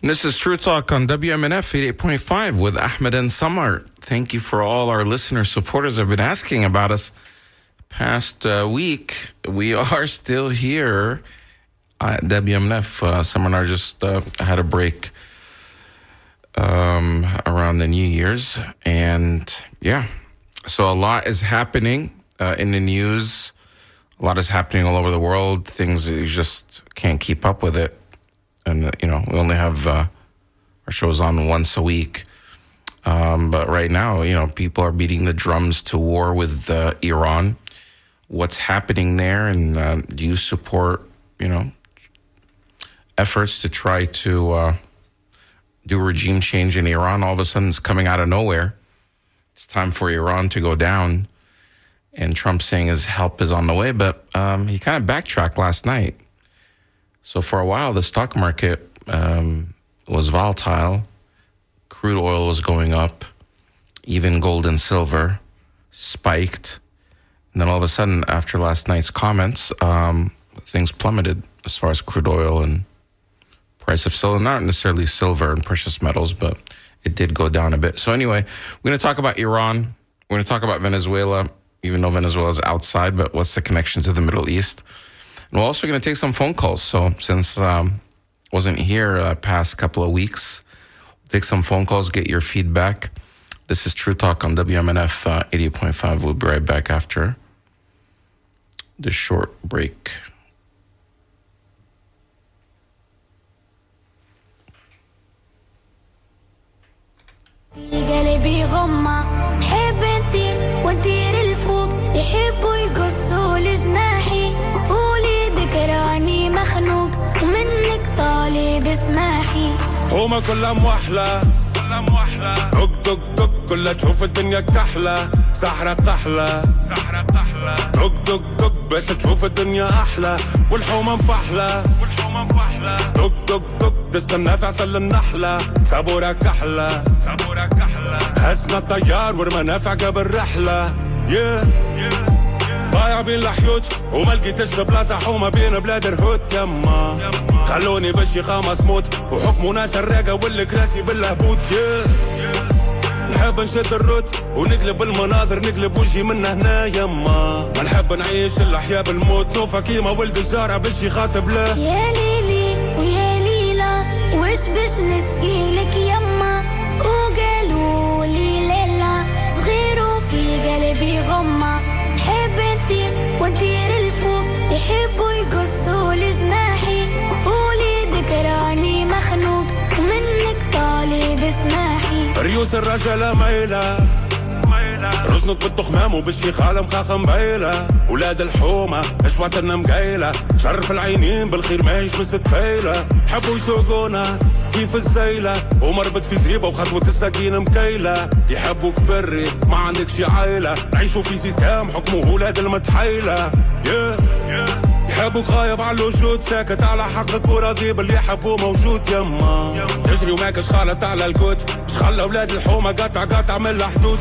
This is True Talk on WMNF 88.5 with Ahmed and Samar. Thank you for all our listener supporters have been asking about us past week. We are still here at WMNF. Samar and I just had a break around the New Year's. And yeah, so a lot is happening in the news. A lot is happening all over the world. Things you just can't keep up with it. And, we only have our shows on once a week. But right now, people are beating the drums to war with Iran. What's happening there? And do you support, efforts to try to do regime change in Iran? All of a sudden, it's coming out of nowhere. It's time for Iran to go down. And Trump saying his help is on the way. But he kind of backtracked last night. So for a while, the stock market was volatile. Crude oil was going up. Even gold and silver spiked. And then all of a sudden, after last night's comments, things plummeted as far as crude oil and price of silver. Not necessarily silver and precious metals, but it did go down a bit. So anyway, we're going to talk about Iran. We're going to talk about Venezuela, even though Venezuela is outside, but what's the connection to the Middle East? And we're also going to take some phone calls. So since wasn't here past couple of weeks, we'll take some phone calls, get your feedback. This is True Talk on WMNF 88.5. We'll be right back after this short break. يحبوا يقصوا لجناحي قولي ذكراني مخنوق ومنك طالب اسماحي هما كلها موحلة دق دق دق كلها تشوف الدنيا كحلة سحرة قحلة دق دق دق بس تشوف الدنيا أحلى والحومة مفحلة دق دق دق تستنى في عسل النحلة سابورة كحلة هسنا الطيار والمنافع قبل رحلة ضايع بين الحيوت وما لقيتش بلاصة حومة بين بلاد الهوت يما خلوني بالشيخة مسموت وحكموا ناس الراقة والكراسي بالهبوط نحب نشد الروت ونقلب المناظر نقلب وجهي من هنا يما ما نحب نعيش الأحياء بالموت نوفا كيما ولد الجارة بالشيخة تبلا يا ليلي ويا ليلى وش باش نشكيلك يما وقالوا لي ليلى صغير وفي قلبي غمة حب نطير ونطير الفوق يحبوا يقصوا لجناحي قولي ذكراني مخنوق ومنك طالب اسماحي ريوس الرجالة ميلة رزنك بالتخمام وبالشيخة مخاخة مبيلة ولاد الحومة اشواتنا مقايلة شرف العينين بالخير ماهيش مستفايلة حبوا يسوقونا كيف الزيلة ومربط في زريبة وخطوة السكينة مكيلة يحبوك بري ما عندك شي عايلة نعيشوا في سيستم حكمه ولاد المتحيلة يحبوك غايب على الوجود ساكت على حقك وراضي باللي يحبوه موجود يما تجري وماكش خالط على الكوت مش خلى اولاد الحومة قطع من الحدود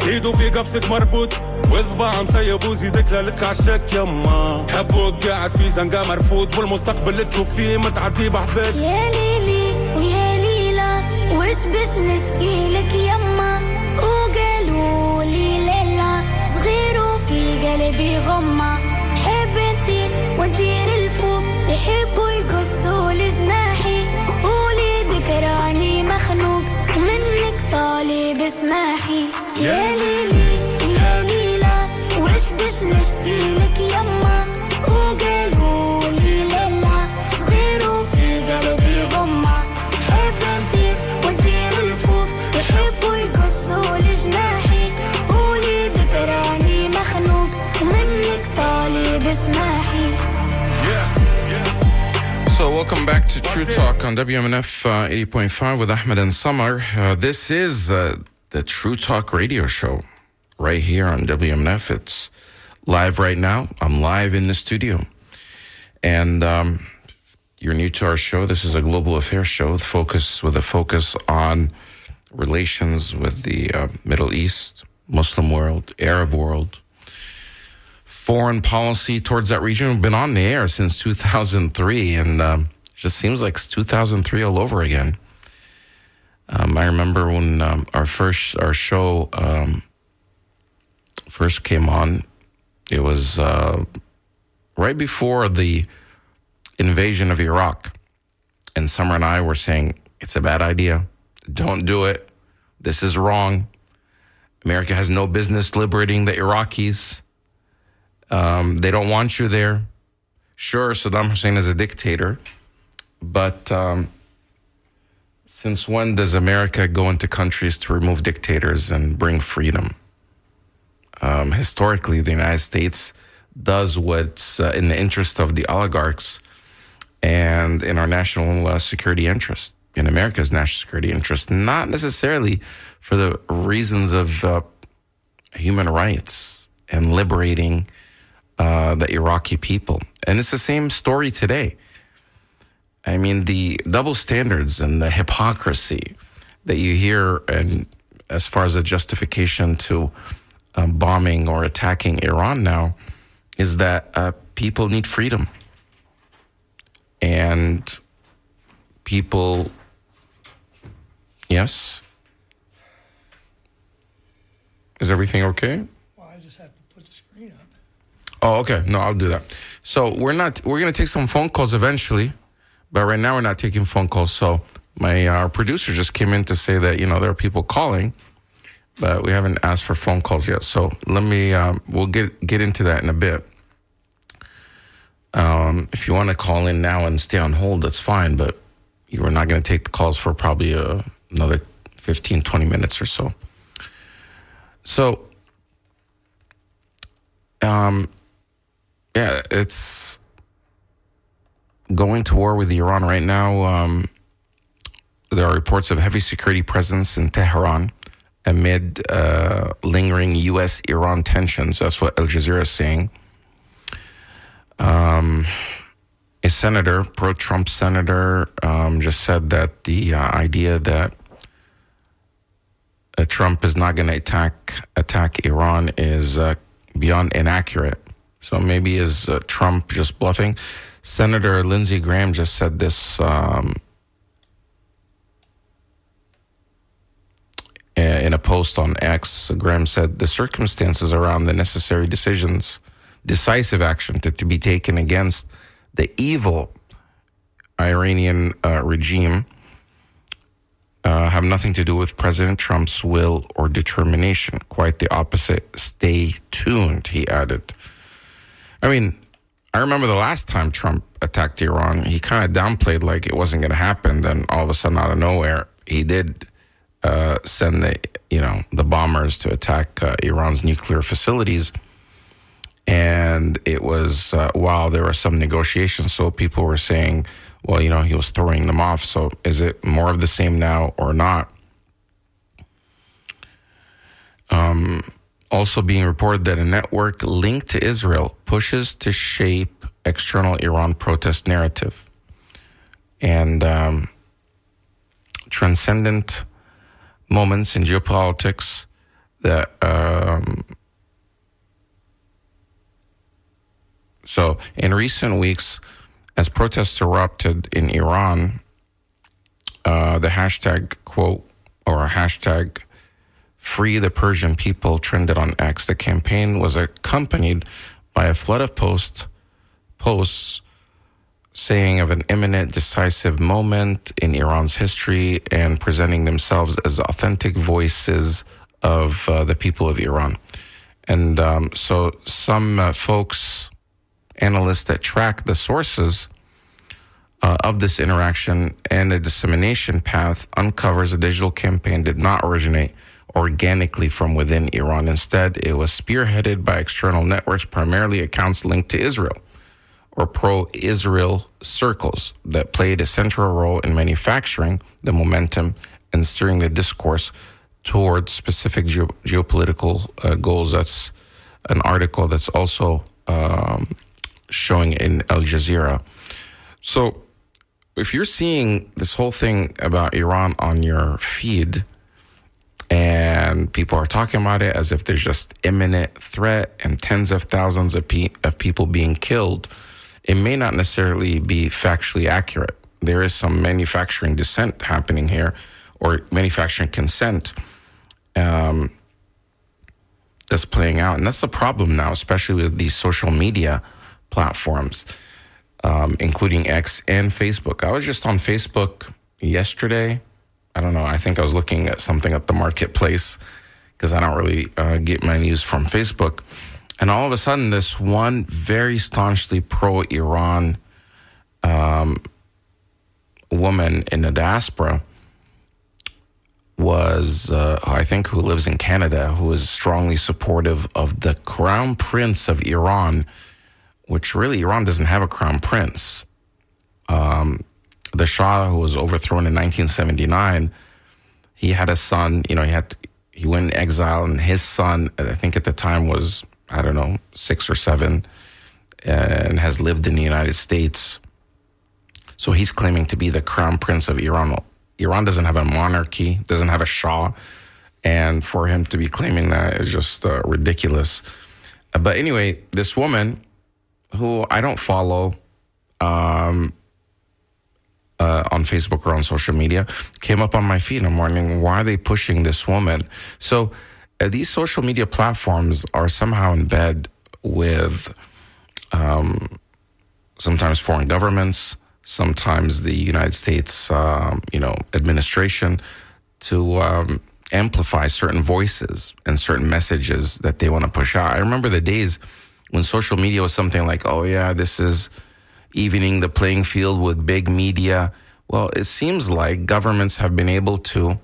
ايدو في قفصك مربوط وذباع مسيب وزيدك لك عشاك يما حبوك قاعد في زنقة مرفوض والمستقبل اللي تشوف فيه متعدي بحذاك يا ليلي ويا ليلى وش باش نشكيلك يما وقالوا لي ليلى صغير وفي قلبي غمة حب نطير ونطير الفوق يحبوا يقصوا لجناحي قولي ذكراني مخنوق ومنك طالب اسماحي يا ليلي يا ليلى وش باش نشكيلك يما وقالوا لي ليلى صغير وفي قلبي غمة حب نطير ونطير الفوق يحبوا يقصوا لجناحي قولي ذكراني مخنوق ومنك طالب اسماحي. So welcome back to True Talk on WMNF 80.5 with Ahmed and Samar. This is the True Talk radio show right here on WMNF. It's live right now. I'm live in the studio. And you're new to our show. This is a global affairs show with a focus on relations with the Middle East, Muslim world, Arab world, foreign policy towards that region. We've been on the air since 2003, and Just seems like it's 2003 all over again. I remember when our show first came on. It was right before the invasion of Iraq, and Samar and I were saying it's a bad idea. Don't do it. This is wrong. America has no business liberating the Iraqis. They don't want you there. Sure, Saddam Hussein is a dictator, but since when does America go into countries to remove dictators and bring freedom? Historically, the United States does what's in the interest of the oligarchs and in our national security interest, in America's national security interest, not necessarily for the reasons of human rights and liberating the Iraqi people. And it's the same story today. I mean, the double standards and the hypocrisy that you hear, and as far as a justification to bombing or attacking Iran now, is that people need freedom. And people, yes? Is everything okay? Well, I just have to put the screen up. Oh, okay. No, I'll do that. So we're going to take some phone calls eventually, but right now we're not taking phone calls. So our producer just came in to say that, there are people calling, but we haven't asked for phone calls yet. So let me, we'll get into that in a bit. If you want to call in now and stay on hold, that's fine, but you are not going to take the calls for probably another 15, 20 minutes or so. So, it's going to war with Iran right now. There are reports of heavy security presence in Tehran amid lingering U.S.-Iran tensions. That's what Al Jazeera is saying. A senator, pro-Trump senator, just said that the idea that Trump is not going to attack Iran is beyond inaccurate. So maybe is Trump just bluffing? Senator Lindsey Graham just said this in a post on X. Graham said the circumstances around the necessary decisive action to be taken against the evil Iranian regime have nothing to do with President Trump's will or determination. Quite the opposite. Stay tuned, he added. I mean, I remember the last time Trump attacked Iran, he kind of downplayed like it wasn't going to happen. Then all of a sudden, out of nowhere, he did send the bombers to attack Iran's nuclear facilities. And it was while there were some negotiations, so people were saying, well, he was throwing them off. So is it more of the same now or not? Also being reported that a network linked to Israel pushes to shape external Iran protest narrative. And transcendent moments in geopolitics that... So in recent weeks, as protests erupted in Iran, the hashtag quote or hashtag Free the Persian People trended on X. The campaign was accompanied by a flood of posts saying of an imminent decisive moment in Iran's history and presenting themselves as authentic voices of the people of Iran. And so some analysts that track the sources of this interaction and the dissemination path uncovers the digital campaign did not originate organically from within Iran. Instead, it was spearheaded by external networks, primarily accounts linked to Israel or pro-Israel circles that played a central role in manufacturing the momentum and steering the discourse towards specific geopolitical goals. That's an article that's also showing in Al Jazeera. So if you're seeing this whole thing about Iran on your feed and people are talking about it as if there's just imminent threat and tens of thousands of people being killed, it may not necessarily be factually accurate. there is some manufacturing dissent happening here, or manufacturing consent that's playing out. And that's the problem now, especially with these social media platforms, including X and Facebook. I was just on Facebook yesterday. I don't know. I think I was looking at something at the marketplace because I don't really get my news from Facebook. And all of a sudden, this one very staunchly pro-Iran woman in the diaspora was, I think, who lives in Canada, who is strongly supportive of the Crown Prince of Iran, which really Iran doesn't have a Crown Prince. The Shah, who was overthrown in 1979, he had a son. He went in exile, and his son, I think at the time was, I don't know, 6 or 7, and has lived in the United States. So he's claiming to be the Crown Prince of Iran. Iran doesn't have a monarchy, doesn't have a Shah, and for him to be claiming that is just ridiculous. But anyway, this woman, who I don't follow on Facebook or on social media, came up on my feed. I'm wondering, why are they pushing this woman? So these social media platforms are somehow in bed with sometimes foreign governments, sometimes the United States, administration, to amplify certain voices and certain messages that they want to push out. I remember the days when social media was something like, oh yeah, this is evening the playing field with big media. Well, it seems like governments have been able to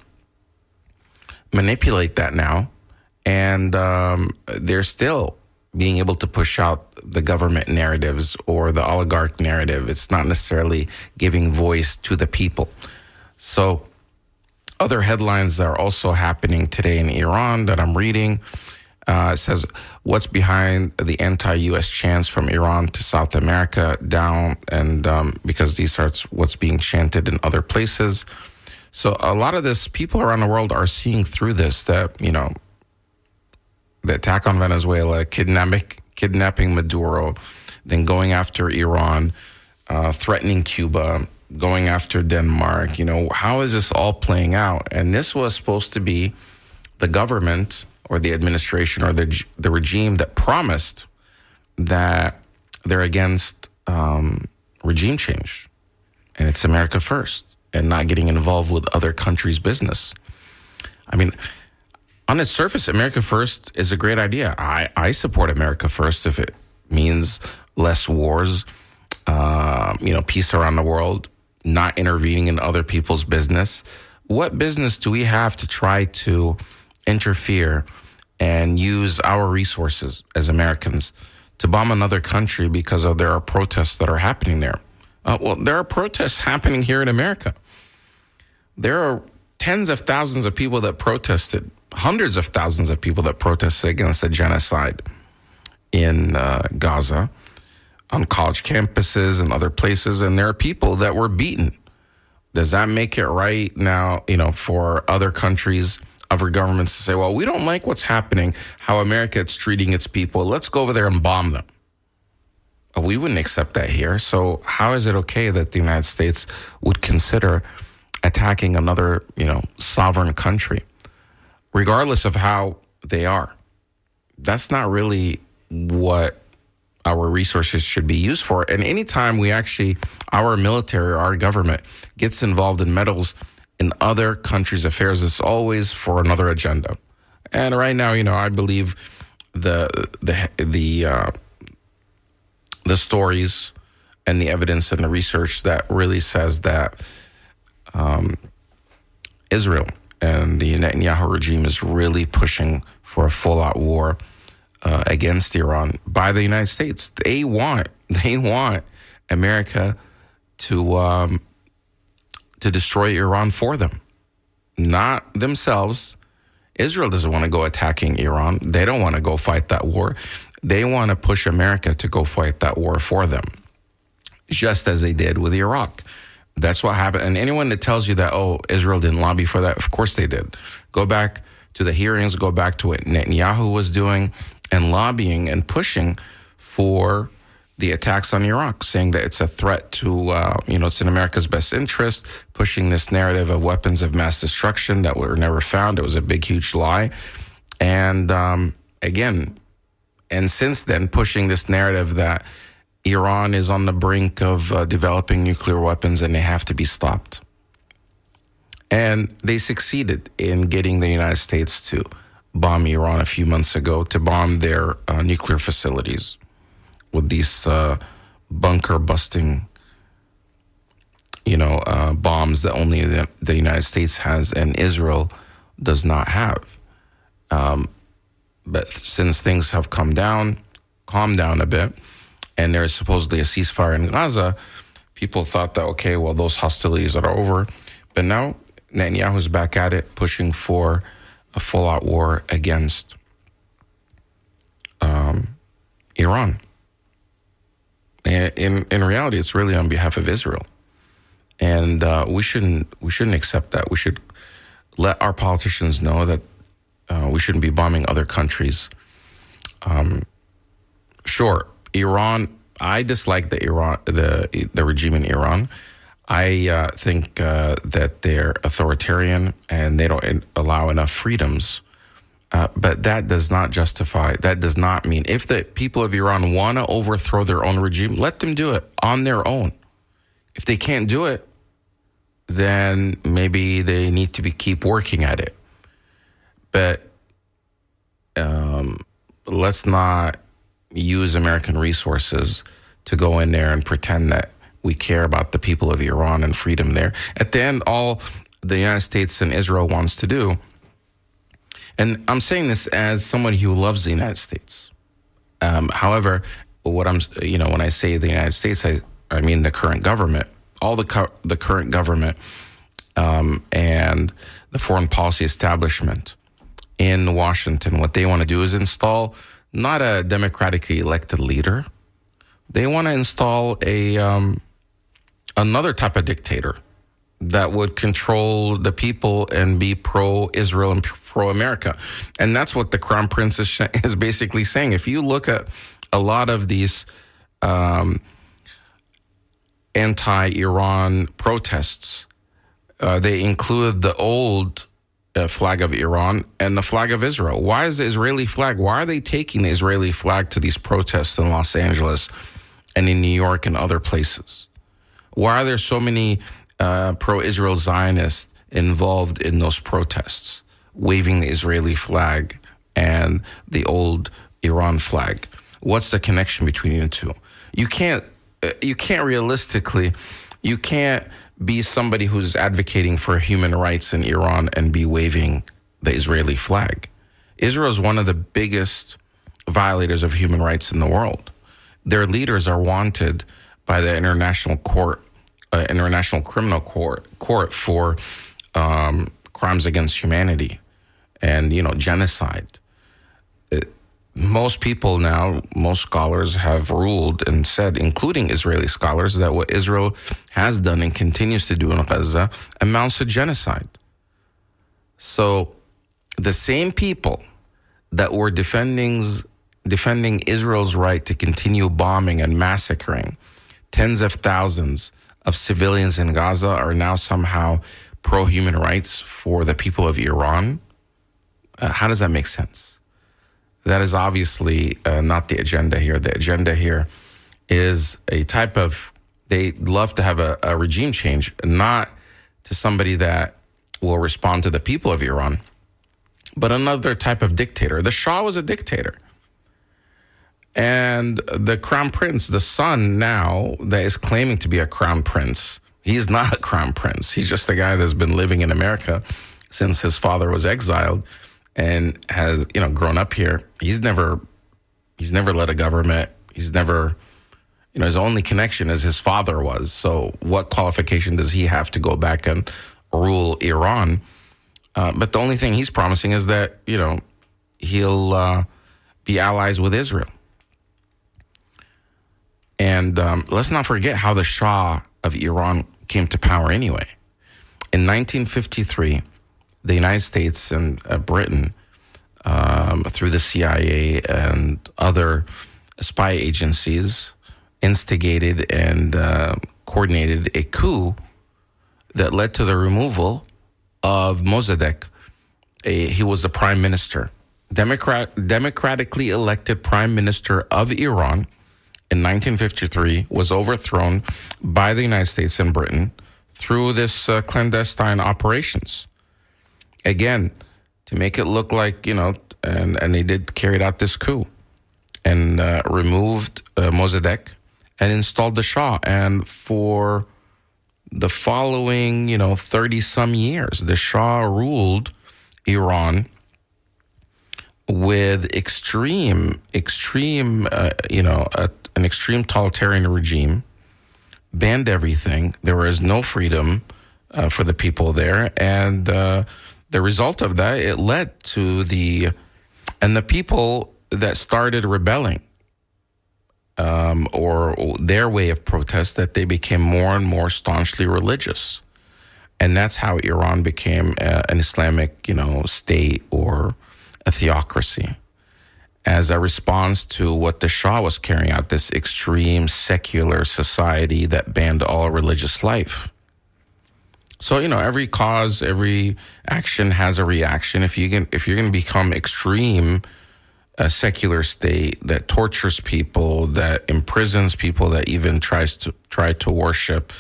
manipulate that now, and they're still being able to push out the government narratives or the oligarch narrative. It's not necessarily giving voice to the people. So other headlines that are also happening today in Iran that I'm reading, it says, what's behind the anti-U.S. chants from Iran to South America down, and because these are what's being chanted in other places. So a lot of this, people around the world are seeing through this, that, the attack on Venezuela, kidnapping Maduro, then going after Iran, threatening Cuba, going after Denmark. How is this all playing out? And this was supposed to be the government or the administration or the regime that promised that they're against regime change. And it's America first, and not getting involved with other countries' business. I mean, on its surface, America First is a great idea. I support America First if it means less wars, peace around the world, not intervening in other people's business. What business do we have to try to interfere and use our resources as Americans to bomb another country because there are protests that are happening there? There are protests happening here in America. There are tens of thousands of people that protested, hundreds of thousands of people that protested against the genocide in Gaza, on college campuses and other places, and there are people that were beaten. Does that make it right now, for other countries, other governments to say, well, we don't like what's happening, how America is treating its people, let's go over there and bomb them? We wouldn't accept that here. So how is it okay that the United States would consider attacking another, sovereign country, regardless of how they are? That's not really what our resources should be used for. And anytime our military, our government gets involved in meddles in other countries' affairs, it's always for another agenda. And right now, I believe the stories and the evidence and the research that really says that Israel and the Netanyahu regime is really pushing for a full-out war against Iran by the United States. They want America to destroy Iran for them, not themselves. Israel doesn't want to go attacking Iran. They don't want to go fight that war. They want to push America to go fight that war for them, just as they did with Iraq. That's what happened. And anyone that tells you that, Israel didn't lobby for that, of course they did. Go back to the hearings, go back to what Netanyahu was doing and lobbying and pushing for the attacks on Iraq, saying that it's a threat to, it's in America's best interest, pushing this narrative of weapons of mass destruction that were never found. It was a big, huge lie. And again, and since then, pushing this narrative that Iran is on the brink of developing nuclear weapons and they have to be stopped. And they succeeded in getting the United States to bomb Iran a few months ago, to bomb their nuclear facilities with these bunker-busting, bombs that only the United States has and Israel does not have. But since things have calmed down a bit, and there's supposedly a ceasefire in Gaza, people thought that, okay, well, those hostilities are over. But now Netanyahu's back at it, pushing for a full-out war against Iran. In reality, it's really on behalf of Israel, and we shouldn't accept that. We should let our politicians know that we shouldn't be bombing other countries. Sure, Iran. I dislike the regime in Iran. I think that they're authoritarian and they don't allow enough freedoms. But that does not mean if the people of Iran want to overthrow their own regime, let them do it on their own. If they can't do it, then maybe they need to keep working at it. But let's not use American resources to go in there and pretend that we care about the people of Iran and freedom there. At the end, all the United States and Israel wants to do, and I'm saying this as somebody who loves the United States. However, when I say the United States, I mean the current government, all the current government and the foreign policy establishment in Washington. What they want to do is install not a democratically elected leader. They want to install another type of dictator that would control the people and be pro-Israel and pro-America. And that's what the Crown Prince is basically saying. If you look at a lot of these anti-Iran protests, they include the old flag of Iran and the flag of Israel. Why is the Israeli flag? Why are they taking the Israeli flag to these protests in Los Angeles and in New York and other places? Why are there so many pro-Israel Zionists involved in those protests, waving the Israeli flag and the old Iran flag? What's the connection between the two? You can't realistically, you can't be somebody who's advocating for human rights in Iran and be waving the Israeli flag. Israel is one of the biggest violators of human rights in the world. Their leaders are wanted by the International Criminal Court for crimes against humanity and genocide. Most people now, most scholars have ruled and said, including Israeli scholars, that what Israel has done and continues to do in Gaza amounts to genocide. So the same people that were defending Israel's right to continue bombing and massacring tens of thousands of civilians in Gaza are now somehow pro-human rights for the people of Iran. How does that make sense? That is obviously not the agenda here. The agenda here is a type of, they love to have a regime change, not to somebody that will respond to the people of Iran, but another type of dictator. The Shah was a dictator. And the crown prince, the son now that is claiming to be a crown prince, he's not a crown prince. He's just a guy that's been living in America since his father was exiled and has, grown up here. He's never led a government. He's never, his only connection is his father was. So what qualification does he have to go back and rule Iran? But the only thing he's promising is that, he'll be allies with Israel. And let's not forget how the Shah of Iran came to power anyway. In 1953, the United States and Britain, through the CIA and other spy agencies, instigated and coordinated a coup that led to the removal of Mossadegh. He was the prime minister, democratically elected prime minister of Iran in 1953, was overthrown by the United States and Britain through this clandestine operations. Again, to make it look like, and they did carry out this coup and removed Mossadegh and installed the Shah. And for the following, 30-some years, the Shah ruled Iran with an extreme totalitarian regime, banned everything. There was no freedom for the people there. And the result of that, it led to the people that started rebelling, or their way of protest, that they became more and more staunchly religious. And that's how Iran became an Islamic, state or a theocracy, as a response to what the Shah was carrying out, this extreme secular society that banned all religious life. So, every cause, every action has a reaction. If you're going to become extreme, a secular state that tortures people, that imprisons people, that even try to worship,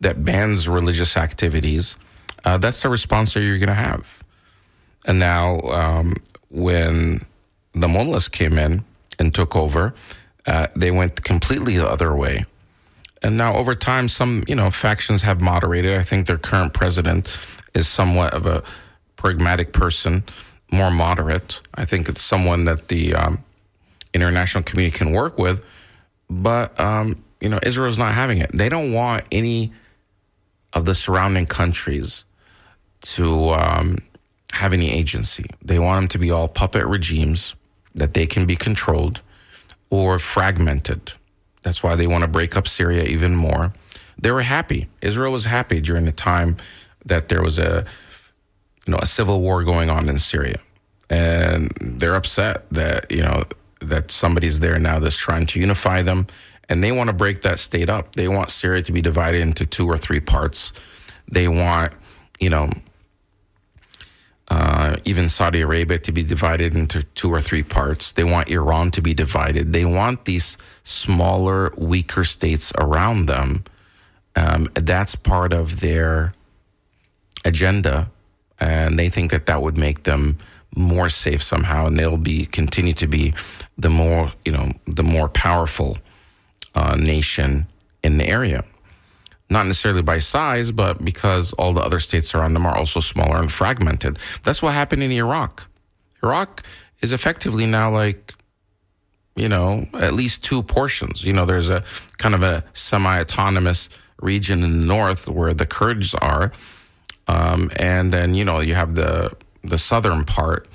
that bans religious activities, that's the response that you're going to have. And now, when the mullahs came in and took over, they went completely the other way. And now, over time, some factions have moderated. I think their current president is somewhat of a pragmatic person, more moderate. I think it's someone that the international community can work with. But, Israel's not having it. They don't want any of the surrounding countries to have any agency. They want them to be all puppet regimes that they can be controlled or fragmented. That's why they want to break up Syria even more. They were happy. Israel was happy during the time that there was a civil war going on in Syria. And they're upset that, that somebody's there now that's trying to unify them. And they want to break that state up. They want Syria to be divided into 2 or 3 parts. They want, even Saudi Arabia to be divided into 2 or 3 parts. They want Iran to be divided. They want these smaller, weaker states around them. That's part of their agenda, and they think that would make them more safe somehow, and they'll continue to be the more powerful nation in the area. Not necessarily by size, but because all the other states around them are also smaller and fragmented. That's what happened in Iraq. Iraq is effectively now like, at least 2 portions. There's a kind of a semi-autonomous region in the north where the Kurds are. And then, you have the southern part,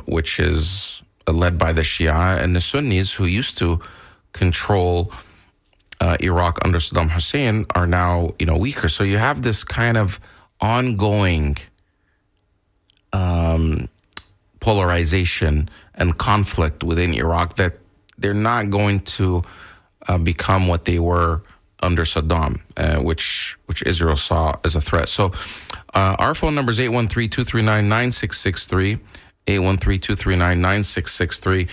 which is led by the Shia, and the Sunnis, who used to control Iraq under Saddam Hussein, are now, weaker. So you have this kind of ongoing polarization and conflict within Iraq that they're not going to become what they were under Saddam, which Israel saw as a threat. So our phone number is 813-239-9663, 813-239-9663.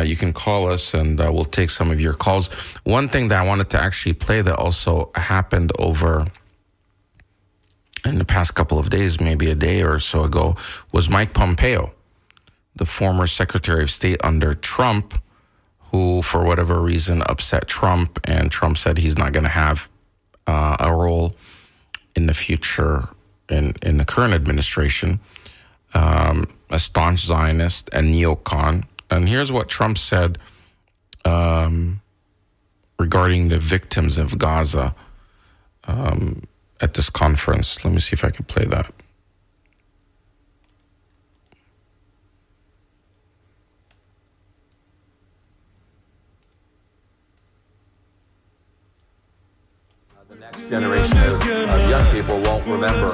You can call us and we'll take some of your calls. One thing that I wanted to actually play that also happened over in the past couple of days, maybe a day or so ago, was Mike Pompeo, the former Secretary of State under Trump, who, for whatever reason, upset Trump, and Trump said he's not going to have a role in the future in the current administration, a staunch Zionist and neocon. And here's what Trump said regarding the victims of Gaza at this conference. Let me see if I can play that. The next generation of young people won't remember.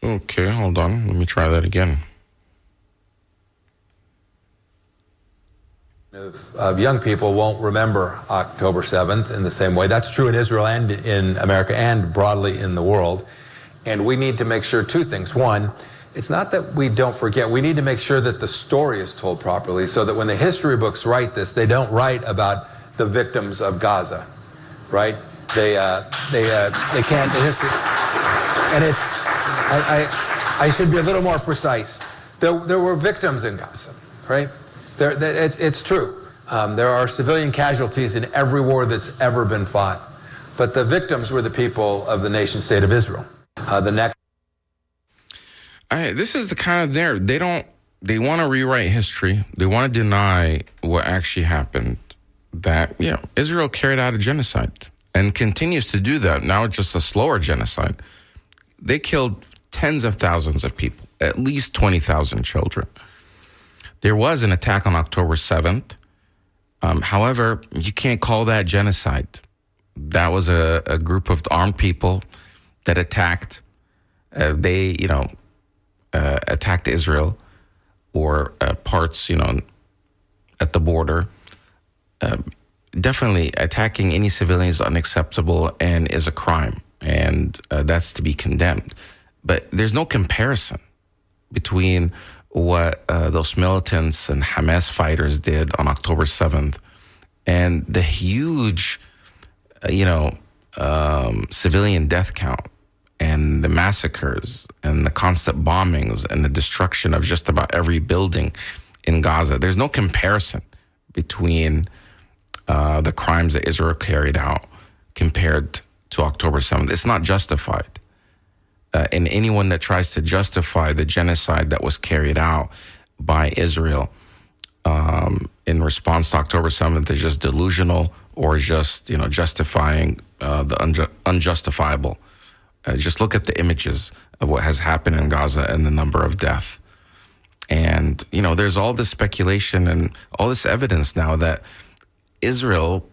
Okay, hold on. Let me try that again. Of young people won't remember October 7th in the same way. That's true in Israel and in America and broadly in the world. And we need to make sure two things. One, it's not that we don't forget. We need to make sure that the story is told properly so that when the history books write this, they don't write about the victims of Gaza, right? They can't, the history, and it's, I should be a little more precise. There were victims in Gaza, right? It's true. There are civilian casualties in every war that's ever been fought. But the victims were the people of the nation state of Israel. This is the kind of they want to rewrite history. They want to deny what actually happened. That, Israel carried out a genocide and continues to do that. Now it's just a slower genocide. They killed tens of thousands of people, at least 20,000 children. There was an attack on October 7th. However, you can't call that genocide. That was a group of armed people that attacked. They attacked Israel or parts, at the border. Definitely attacking any civilian is unacceptable and is a crime. And that's to be condemned. But there's no comparison between what those militants and Hamas fighters did on October 7th and the huge, civilian death count and the massacres and the constant bombings and the destruction of just about every building in Gaza. There's no comparison between the crimes that Israel carried out compared to October 7th. It's not justified. And anyone that tries to justify the genocide that was carried out by Israel in response to October 7th is just delusional or just, justifying the unjustifiable. Just look at the images of what has happened in Gaza and the number of deaths. And, there's all this speculation and all this evidence now that Israel,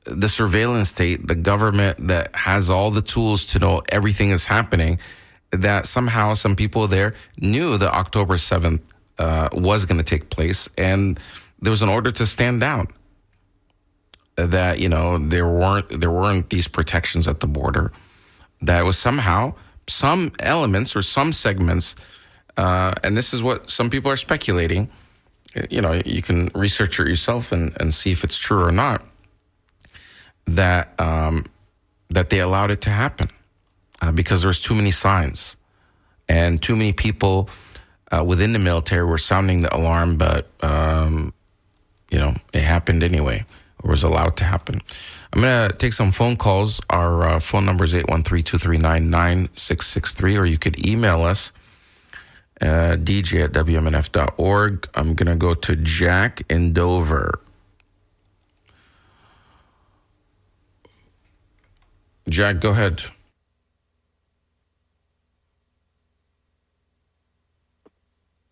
the surveillance state, the government that has all the tools to know everything is happening, that somehow some people there knew that October 7th was going to take place, and there was an order to stand down. That, there weren't these protections at the border. That was somehow some elements or some segments, and this is what some people are speculating. You can research it yourself and see if it's true or not, that they allowed it to happen. Because there was too many signs and too many people within the military were sounding the alarm, but, it happened anyway, or was allowed to happen. I'm going to take some phone calls. Our phone number is 813-239-9663, or you could email us, dj@wmnf.org. I'm going to go to Jack in Dover. Jack, go ahead.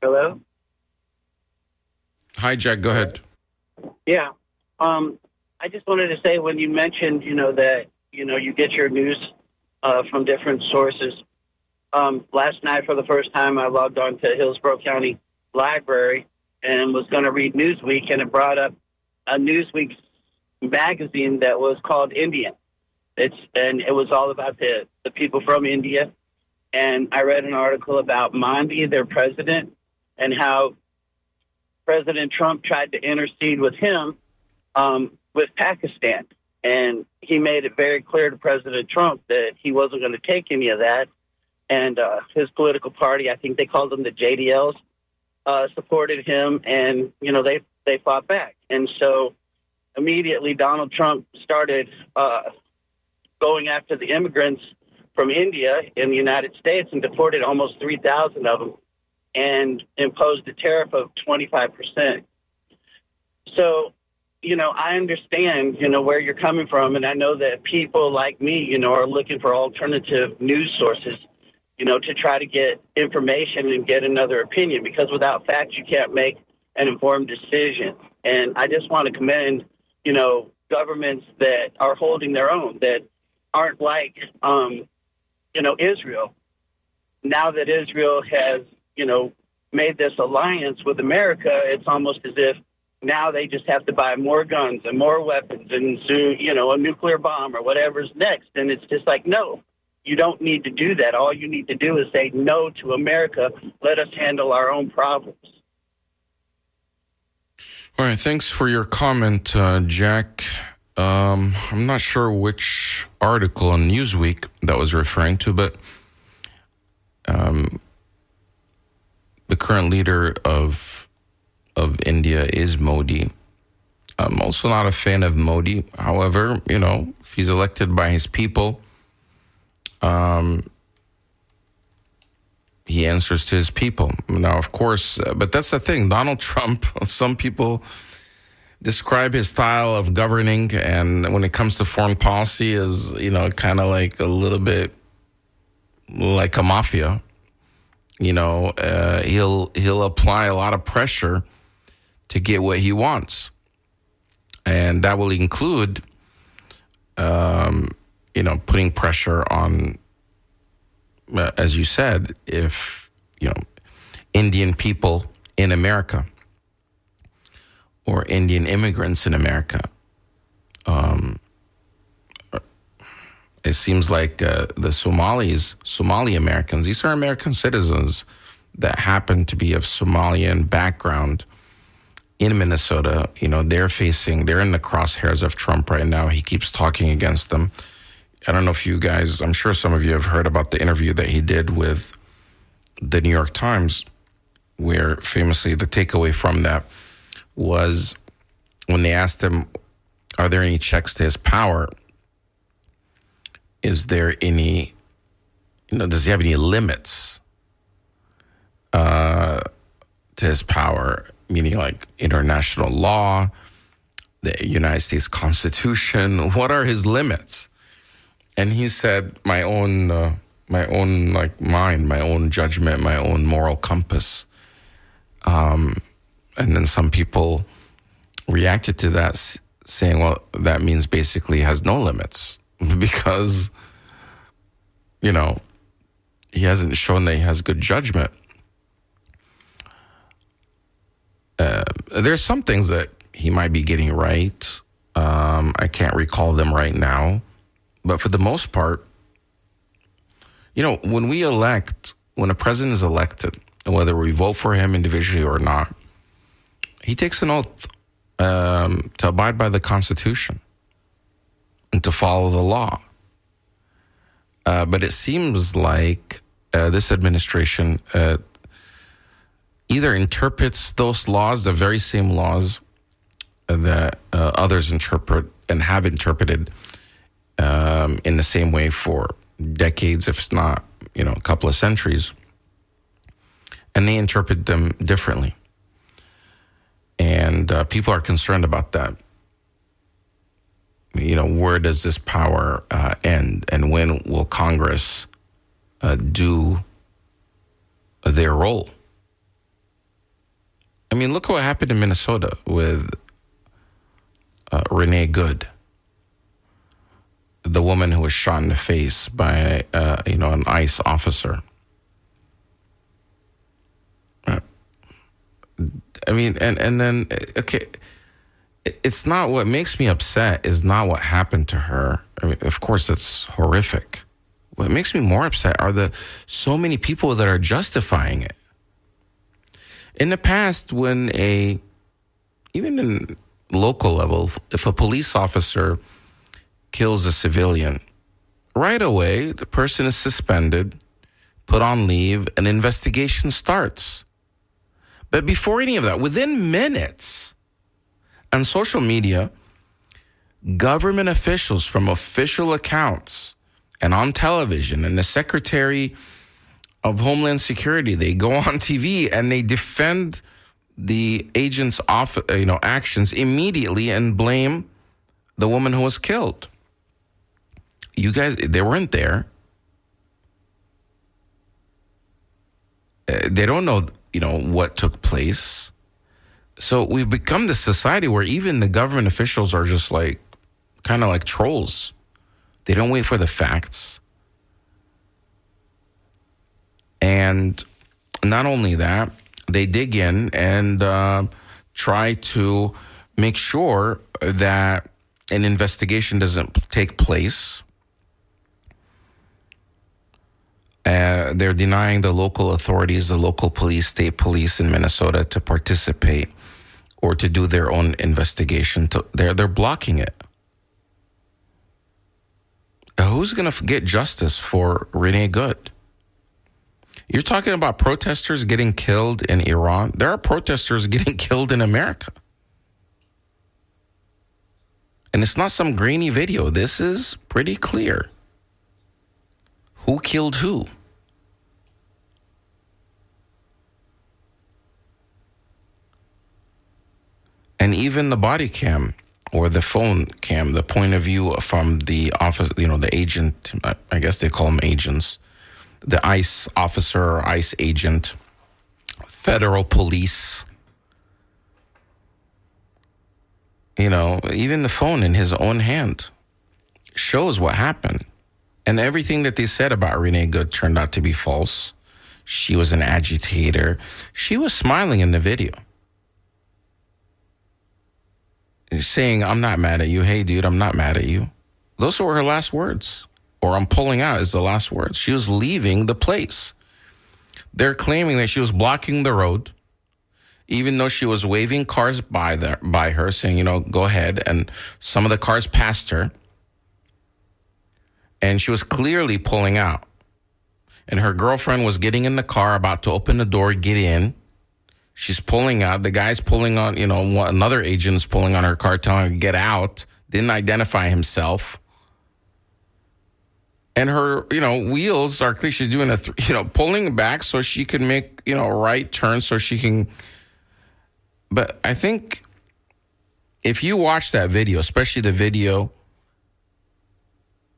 Hello? Hi, Jack. Go ahead. Yeah. I just wanted to say when you mentioned, that, you get your news from different sources. Last night, for the first time, I logged on to Hillsborough County Library and was going to read Newsweek, and it brought up a Newsweek magazine that was called Indian. And it was all about the people from India. And I read an article about Modi, their president, and how President Trump tried to intercede with him with Pakistan. And he made it very clear to President Trump that he wasn't going to take any of that. And his political party, I think they called them the JDLs, supported him. And, they fought back. And so immediately Donald Trump started going after the immigrants from India in the United States and deported almost 3,000 of them and imposed a tariff of 25%. So, I understand, where you're coming from, and I know that people like me, are looking for alternative news sources, to try to get information and get another opinion, because without facts, you can't make an informed decision. And I just want to commend, governments that are holding their own, that aren't like, Israel. Now that Israel has, made this alliance with America, it's almost as if, Now they just have to buy more guns and more weapons and soon, a nuclear bomb or whatever's next. And it's just like, no, you don't need to do that. All you need to do is say no to America. Let us handle our own problems. All right. Thanks for your comment, Jack. I'm not sure which article on Newsweek that was referring to, but the current leader of India is Modi. I'm also not a fan of Modi. However, if he's elected by his people, he answers to his people. Now, of course, but that's the thing. Donald Trump, some people describe his style of governing, and when it comes to foreign policy, is, kind of like a little bit like a mafia. He'll apply a lot of pressure to get what he wants. And that will include, putting pressure on, as you said, if, Indian people in America or Indian immigrants in America. It seems like the Somali Americans, these are American citizens that happen to be of Somalian background in Minnesota. They're in the crosshairs of Trump right now. He keeps talking against them. I don't know if you guys, I'm sure some of you have heard about the interview that he did with the New York Times, where famously the takeaway from that was when they asked him, are there any checks to his power? Is there any, does he have any limits to his power? Meaning like international law, the United States Constitution. What are his limits? And he said, my own mind, my own judgment, my own moral compass. And then some people reacted to that saying, well, that means basically he has no limits because, he hasn't shown that he has good judgment. There's some things that he might be getting right. I can't recall them right now. But for the most part, when a president is elected, whether we vote for him individually or not, he takes an oath to abide by the Constitution and to follow the law. But it seems like this administration either interprets those laws, the very same laws that others interpret and have interpreted in the same way for decades, if it's not, a couple of centuries, and they interpret them differently. And people are concerned about that. Where does this power end, and when will Congress do their role? I mean, look what happened in Minnesota with Renee Good, the woman who was shot in the face by, an ICE officer. And then, okay, it's not what makes me upset is not what happened to her. I mean, of course, it's horrific. What makes me more upset are so many people that are justifying it. In the past, even in local levels, if a police officer kills a civilian, right away, the person is suspended, put on leave, an investigation starts. But before any of that, within minutes, on social media, government officials from official accounts and on television, and the Secretary of Homeland Security, they go on TV and they defend the agent's actions immediately and blame the woman who was killed. You guys, they weren't there. They don't know, what took place. So we've become this society where even the government officials are just kind of like trolls. They don't wait for the facts. And not only that, they dig in and try to make sure that an investigation doesn't take place. They're denying the local authorities, the local police, state police in Minnesota to participate or to do their own investigation. They're blocking it. Who's going to get justice for Renee Good? You're talking about protesters getting killed in Iran. There are protesters getting killed in America. And it's not some grainy video. This is pretty clear. Who killed who? And even the body cam or the phone cam, the point of view from the office, the agent, I guess they call them agents, the ICE officer or ICE agent, federal police, even the phone in his own hand shows what happened. And everything that they said about Renee Good turned out to be false. She was an agitator. She was smiling in the video, saying, I'm not mad at you. Hey, dude, I'm not mad at you. Those were her last words. Or I'm pulling out is the last words. She was leaving the place. They're claiming that she was blocking the road, even though she was waving cars by her, saying, go ahead. And some of the cars passed her. And she was clearly pulling out. And her girlfriend was getting in the car, about to open the door, get in. She's pulling out. The guy's pulling on, another agent's pulling on her car, telling her to get out. Didn't identify himself. And her, wheels are clear. She's doing pulling back so she can make, right turn so she can. But I think if you watch that video, especially the video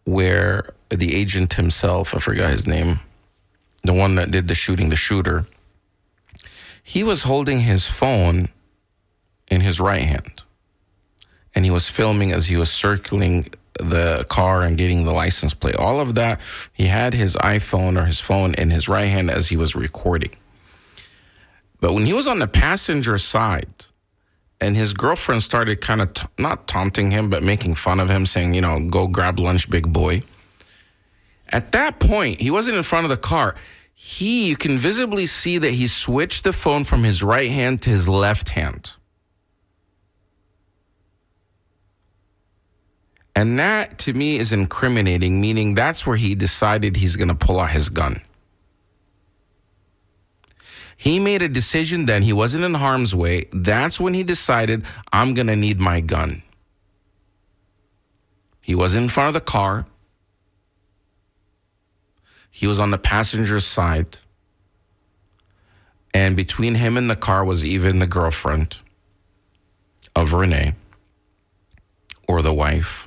where the agent himself, I forgot his name, the one that did the shooting, the shooter, he was holding his phone in his right hand. And he was filming as he was circling the car and getting the license plate. All of that, he had his iPhone or his phone in his right hand as he was recording. But when he was on the passenger side and his girlfriend started kind of not taunting him, but making fun of him, saying, go grab lunch, big boy. At that point, he wasn't in front of the car. You can visibly see that he switched the phone from his right hand to his left hand. And that, to me, is incriminating, meaning that's where he decided he's going to pull out his gun. He made a decision then. He wasn't in harm's way. That's when he decided, I'm going to need my gun. He wasn't in front of the car. He was on the passenger side. And between him and the car was even the girlfriend of Renee, or the wife.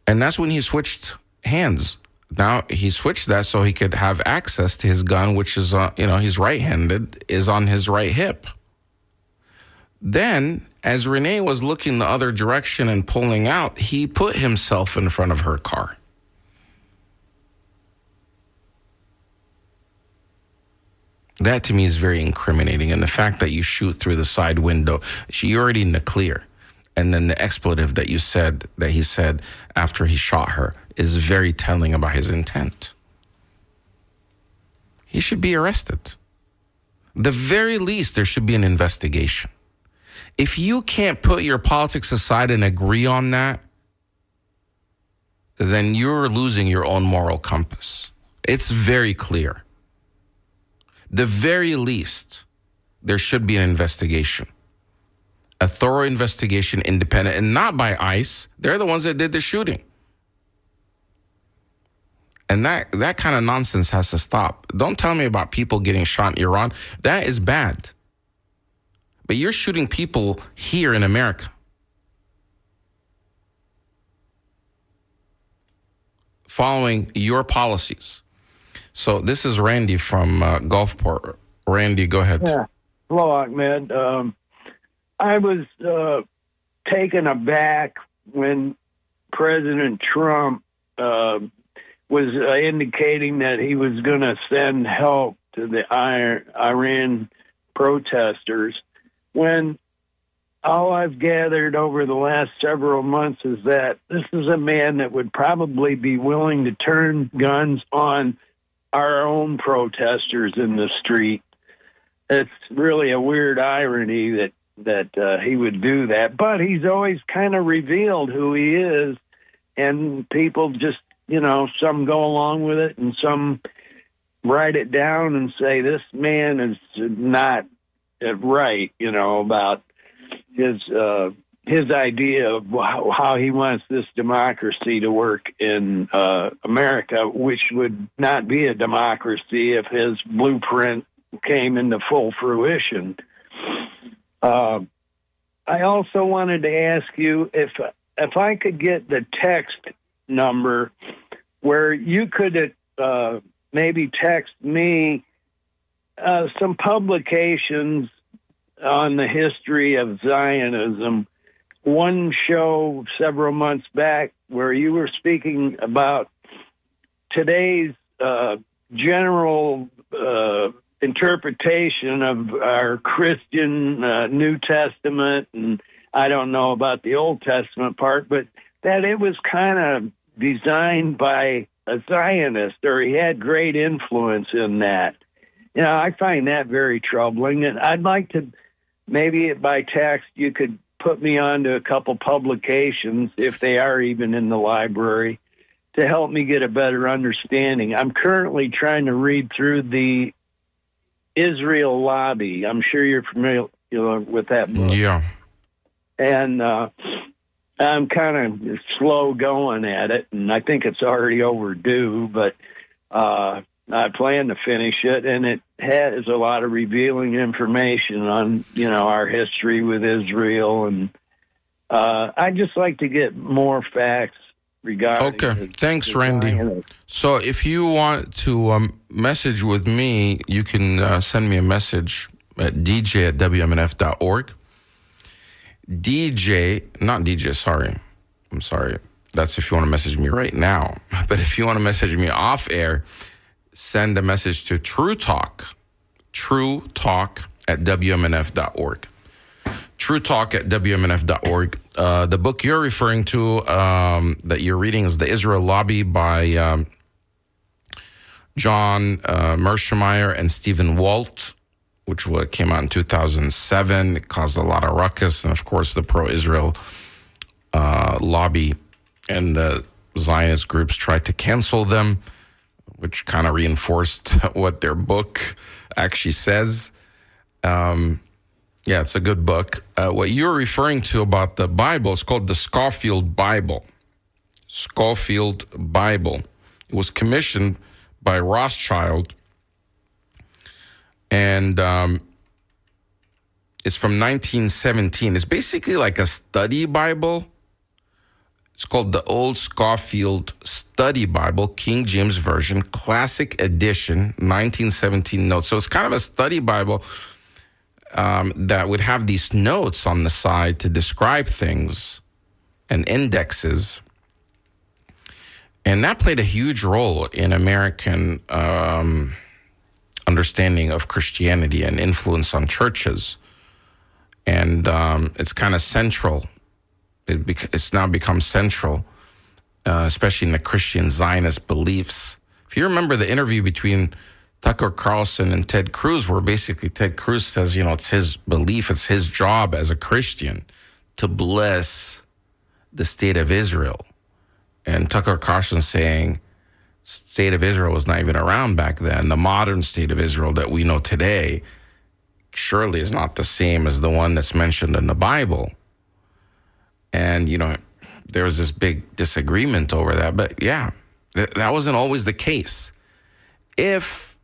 And that's when he switched hands. Now he switched that so he could have access to his gun, which is, he's right-handed, is on his right hip. Then, as Renee was looking the other direction and pulling out, he put himself in front of her car. That to me is very incriminating. And the fact that you shoot through the side window, you're already in the clear. And then the expletive that he said after he shot her is very telling about his intent. He should be arrested. The very least, there should be an investigation. If you can't put your politics aside and agree on that, then you're losing your own moral compass. It's very clear. The very least, there should be an investigation. A thorough investigation, independent, and not by ICE. They're the ones that did the shooting. And that kind of nonsense has to stop. Don't tell me about people getting shot in Iran. That is bad. But you're shooting people here in America. Following your policies. So this is Randy from Gulfport. Randy, go ahead. Yeah. Hello, Ahmed. I was taken aback when President Trump was indicating that he was going to send help to the Iran protesters, when all I've gathered over the last several months is that this is a man that would probably be willing to turn guns on our own protesters in the street. It's really a weird irony that he would do that, but he's always kind of revealed who he is, and people just, some go along with it and some write it down and say this man is not right, about his idea of how he wants this democracy to work in America, which would not be a democracy if his blueprint came into full fruition. I also wanted to ask you if I could get the text number where you could maybe text me some publications on the history of Zionism. One show several months back where you were speaking about today's general interpretation of our Christian New Testament, and I don't know about the Old Testament part, but that it was kind of designed by a Zionist, or he had great influence in that. I find that very troubling, and I'd like to, maybe by text, you could put me on to a couple publications, if they are even in the library, to help me get a better understanding. I'm currently trying to read through the Israel Lobby. I'm sure you're familiar with that book. Yeah. And I'm kind of slow going at it, and I think it's already overdue, but I plan to finish it, and it has a lot of revealing information on, our history with Israel, and I'd just like to get more facts regarding. Okay, thanks, Randy. So if you want to message with me, you can send me a message at dj@wmnf.org. I'm sorry. That's if you want to message me right now. But if you want to message me off air, send a message to True Talk at WMNF.org. True Talk at WMNF.org. The book you're referring to, that you're reading, is The Israel Lobby by John Mearsheimer and Stephen Walt, which came out in 2007. It caused a lot of ruckus, and of course the pro-Israel lobby and the Zionist groups tried to cancel them, which kind of reinforced what their book actually says. Yeah, it's a good book. What you're referring to about the Bible is called the Scofield Bible. Scofield Bible. It was commissioned by Rothschild, and it's from 1917. It's basically like a study Bible. It's called the Old Scofield Study Bible, King James Version, Classic Edition, 1917 notes. So it's kind of a study Bible that would have these notes on the side to describe things and indexes. And that played a huge role in American understanding of Christianity and influence on churches. And it's kind of central. It's now become central, especially in the Christian Zionist beliefs. If you remember the interview between Tucker Carlson and Ted Cruz, where basically Ted Cruz says, it's his belief, it's his job as a Christian to bless the state of Israel. And Tucker Carlson saying, state of Israel was not even around back then. The modern state of Israel that we know today surely is not the same as the one that's mentioned in the Bible. And, there was this big disagreement over that. But yeah, that wasn't always the case. If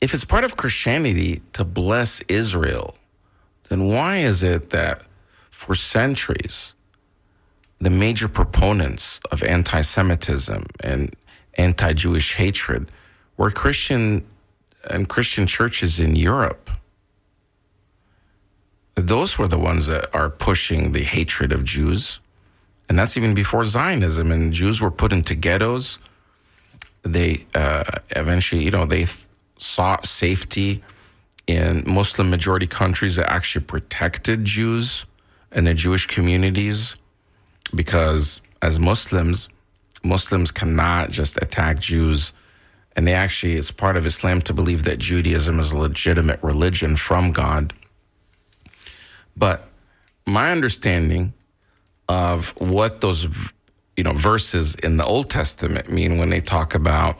it's part of Christianity to bless Israel, then why is it that for centuries, the major proponents of anti-Semitism and anti-Jewish hatred were Christian churches in Europe? Those were the ones that are pushing the hatred of Jews. And that's even before Zionism. And Jews were put into ghettos. They eventually, they sought safety in Muslim majority countries that actually protected Jews and the Jewish communities, because as Muslims cannot just attack Jews. And they actually, it's part of Islam to believe that Judaism is a legitimate religion from God. But my understanding of what those, verses in the Old Testament mean when they talk about,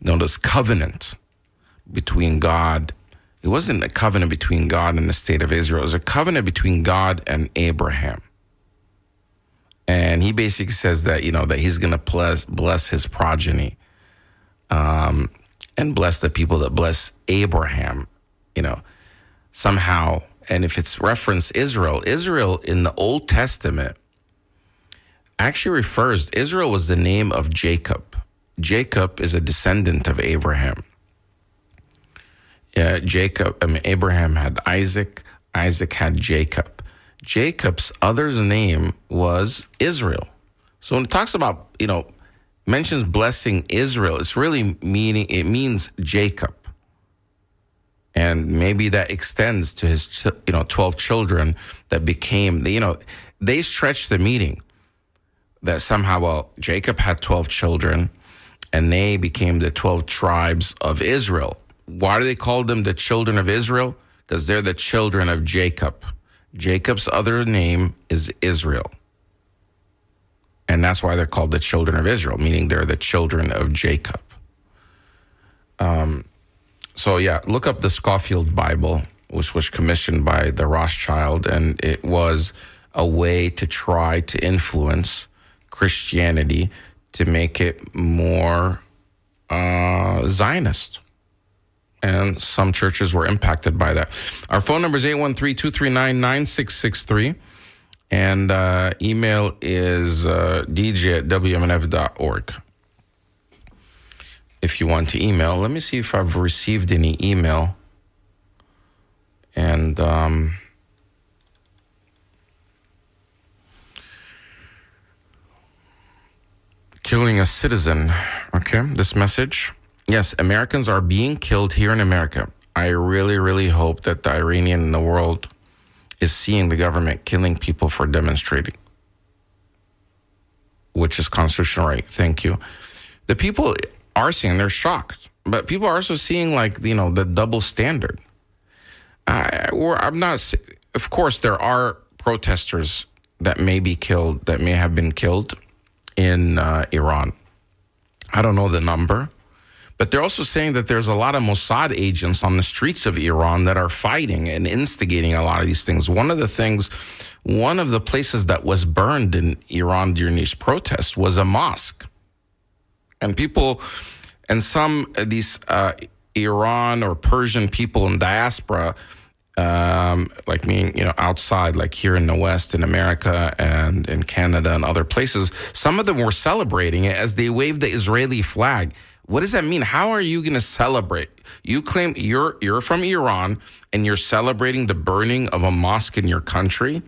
this covenant between God. It wasn't a covenant between God and the state of Israel. It was a covenant between God and Abraham. And he basically says that, that he's going to bless his progeny and bless the people that bless Abraham, somehow. And if it's reference Israel in the Old Testament actually refers, Israel was the name of Jacob. Jacob is a descendant of Abraham. Abraham had Isaac. Isaac had Jacob. Jacob's other name was Israel. So when it talks about, mentions blessing Israel, it's really means Jacob. And maybe that extends to his, 12 children that became, they stretched the meaning that somehow, Jacob had 12 children and they became the 12 tribes of Israel. Why do they call them the children of Israel? Because they're the children of Jacob. Jacob's other name is Israel. And that's why they're called the children of Israel, meaning they're the children of Jacob. Look up the Scofield Bible, which was commissioned by the Rothschild, and it was a way to try to influence Christianity to make it more Zionist. And some churches were impacted by that. Our phone number is 813-239-9663. And email is dj@wmnf.org. If you want to email, let me see if I've received any email. And killing a citizen. Okay, this message. Yes, Americans are being killed here in America. I really, really hope that the Iranian in the world is seeing the government killing people for demonstrating, which is constitutional right. Thank you. The people are seeing, they're shocked, but people are also seeing the double standard. Of course, there are protesters that may be killed, that may have been killed in Iran. I don't know the number. But they're also saying that there's a lot of Mossad agents on the streets of Iran that are fighting and instigating a lot of these things. One of the places that was burned in Iran during these protests was a mosque. And some of these Iran or Persian people in diaspora, like me, outside, like here in the West, in America and in Canada and other places, some of them were celebrating it as they waved the Israeli flag. What does that mean? How are you going to celebrate? You claim you're from Iran and you're celebrating the burning of a mosque in your country?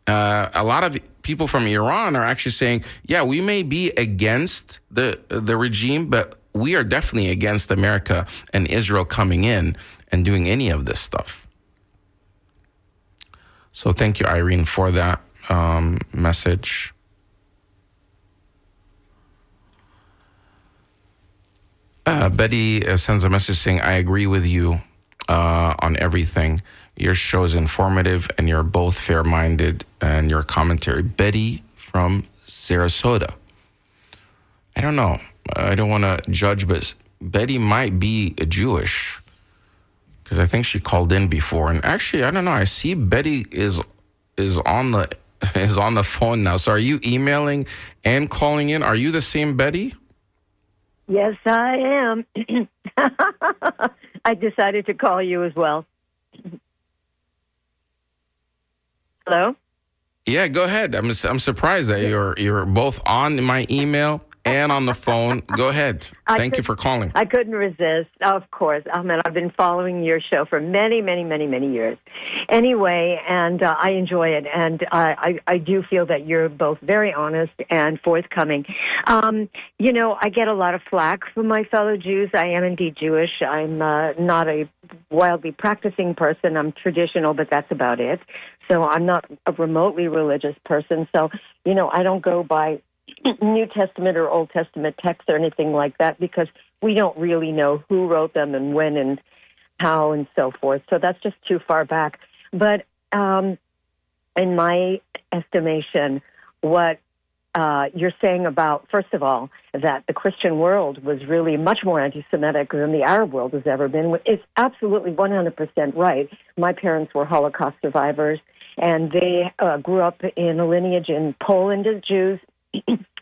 A lot of people from Iran are actually saying, yeah, we may be against the regime, but we are definitely against America and Israel coming in and doing any of this stuff. So thank you, Irene, for that message. Betty sends a message saying, I agree with you on everything. Your show is informative and you're both fair-minded and your commentary. Betty from Sarasota. I don't know. I don't want to judge, but Betty might be Jewish because I think she called in before. And actually, I don't know. I see Betty is on the phone now. So are you emailing and calling in? Are you the same Betty? Yes, I am. I decided to call you as well. Hello? Yeah, go ahead. I'm surprised that you're both on my email and on the phone. Go ahead. Thank you for calling. I couldn't resist. Of course, Ahmed, I've been following your show for many, many, many, many years. Anyway, and I enjoy it, and I do feel that you're both very honest and forthcoming. I get a lot of flack from my fellow Jews. I am indeed Jewish. I'm not a wildly practicing person. I'm traditional, but that's about it. So I'm not a remotely religious person. So, I don't go by New Testament or Old Testament texts or anything like that because we don't really know who wrote them and when and how and so forth. So that's just too far back. But in my estimation, what you're saying about, first of all, that the Christian world was really much more anti-Semitic than the Arab world has ever been, is absolutely 100% right. My parents were Holocaust survivors, and they grew up in a lineage in Poland as Jews,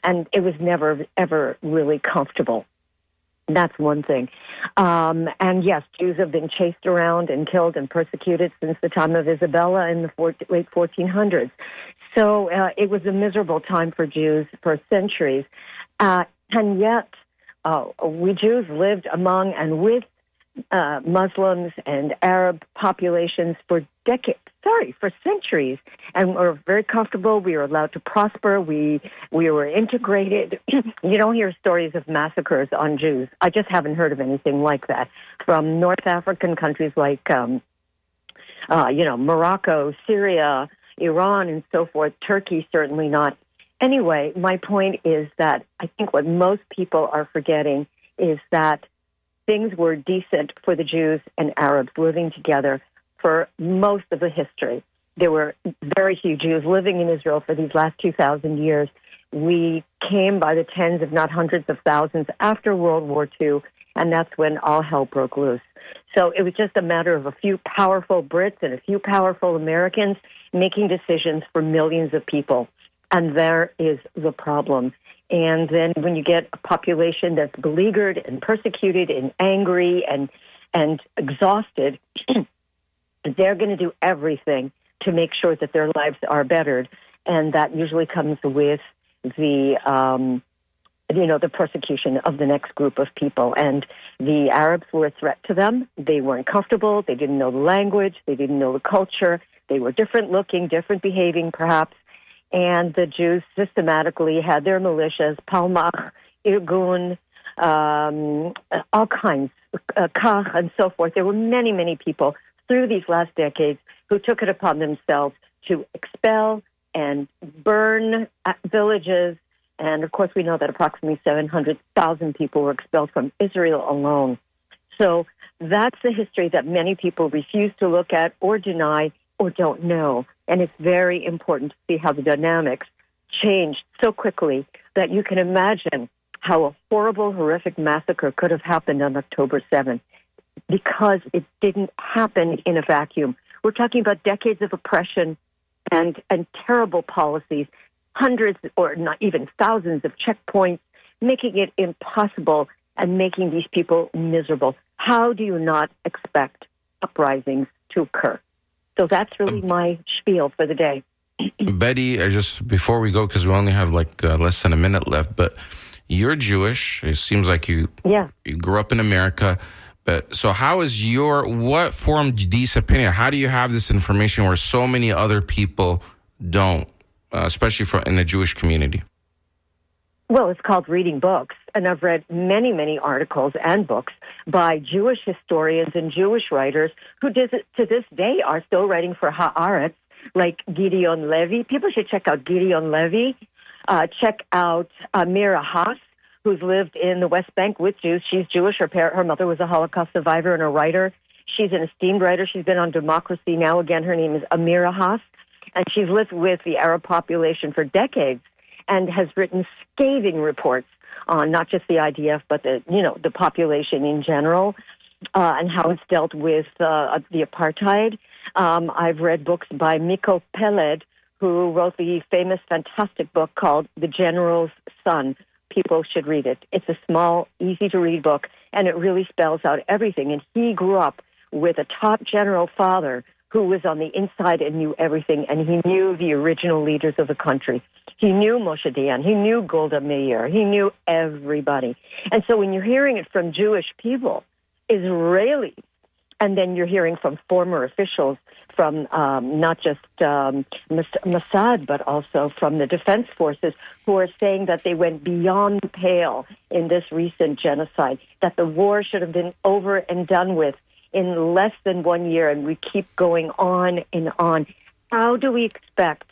and it was never, ever really comfortable. That's one thing. And yes, Jews have been chased around and killed and persecuted since the time of Isabella in the late 1400s. So it was a miserable time for Jews for centuries. And yet, we Jews lived among and with Muslims and Arab populations for centuries. And we're very comfortable. We were allowed to prosper. We were integrated. You don't hear stories of massacres on Jews. I just haven't heard of anything like that. From North African countries like, Morocco, Syria, Iran, and so forth. Turkey, certainly not. Anyway, my point is that I think what most people are forgetting is that things were decent for the Jews and Arabs living together for most of the history. There were very few Jews living in Israel for these last 2,000 years. We came by the tens, if not hundreds of thousands after World War II, and that's when all hell broke loose. So it was just a matter of a few powerful Brits and a few powerful Americans making decisions for millions of people. And there is the problem. And then when you get a population that's beleaguered and persecuted and angry and exhausted, they're going to do everything to make sure that their lives are bettered. And that usually comes with the persecution of the next group of people. And the Arabs were a threat to them. They weren't comfortable. They didn't know the language. They didn't know the culture. They were different looking, different behaving, perhaps. And the Jews systematically had their militias, Palmach, Irgun, all kinds, Kach, and so forth. There were many, many people through these last decades who took it upon themselves to expel and burn villages. And, of course, we know that approximately 700,000 people were expelled from Israel alone. So that's the history that many people refuse to look at or deny or don't know. And it's very important to see how the dynamics changed so quickly that you can imagine how a horrible, horrific massacre could have happened on October 7th because it didn't happen in a vacuum. We're talking about decades of oppression and terrible policies, hundreds or not even thousands of checkpoints, making it impossible and making these people miserable. How do you not expect uprisings to occur? So that's really my spiel for the day. Betty, just before we go, because we only have less than a minute left, but you're Jewish. It seems like you grew up in America. But so how is what formed this opinion? How do you have this information where so many other people don't, especially in the Jewish community? Well, it's called reading books, and I've read many, many articles and books by Jewish historians and Jewish writers who to this day are still writing for Haaretz, like Gideon Levy. People should check out Gideon Levy. Check out Mira Haas, who's lived in the West Bank with Jews. She's Jewish. Her mother was a Holocaust survivor and a writer. She's an esteemed writer. She's been on Democracy Now! Again, her name is Amira Haas, and she's lived with the Arab population for decades and has written scathing reports on not just the IDF, but the population in general, and how it's dealt with the apartheid. I've read books by Miko Peled, who wrote the famous, fantastic book called The General's Son. People should read it. It's a small, easy-to-read book, and it really spells out everything. And he grew up with a top general father who was on the inside and knew everything, and he knew the original leaders of the country. He knew Moshe Dayan. He knew Golda Meir. He knew everybody. And so when you're hearing it from Jewish people, Israelis, and then you're hearing from former officials from not just Mossad, but also from the defense forces, who are saying that they went beyond the pale in this recent genocide, that the war should have been over and done with in less than 1 year, and we keep going on and on. How do we expect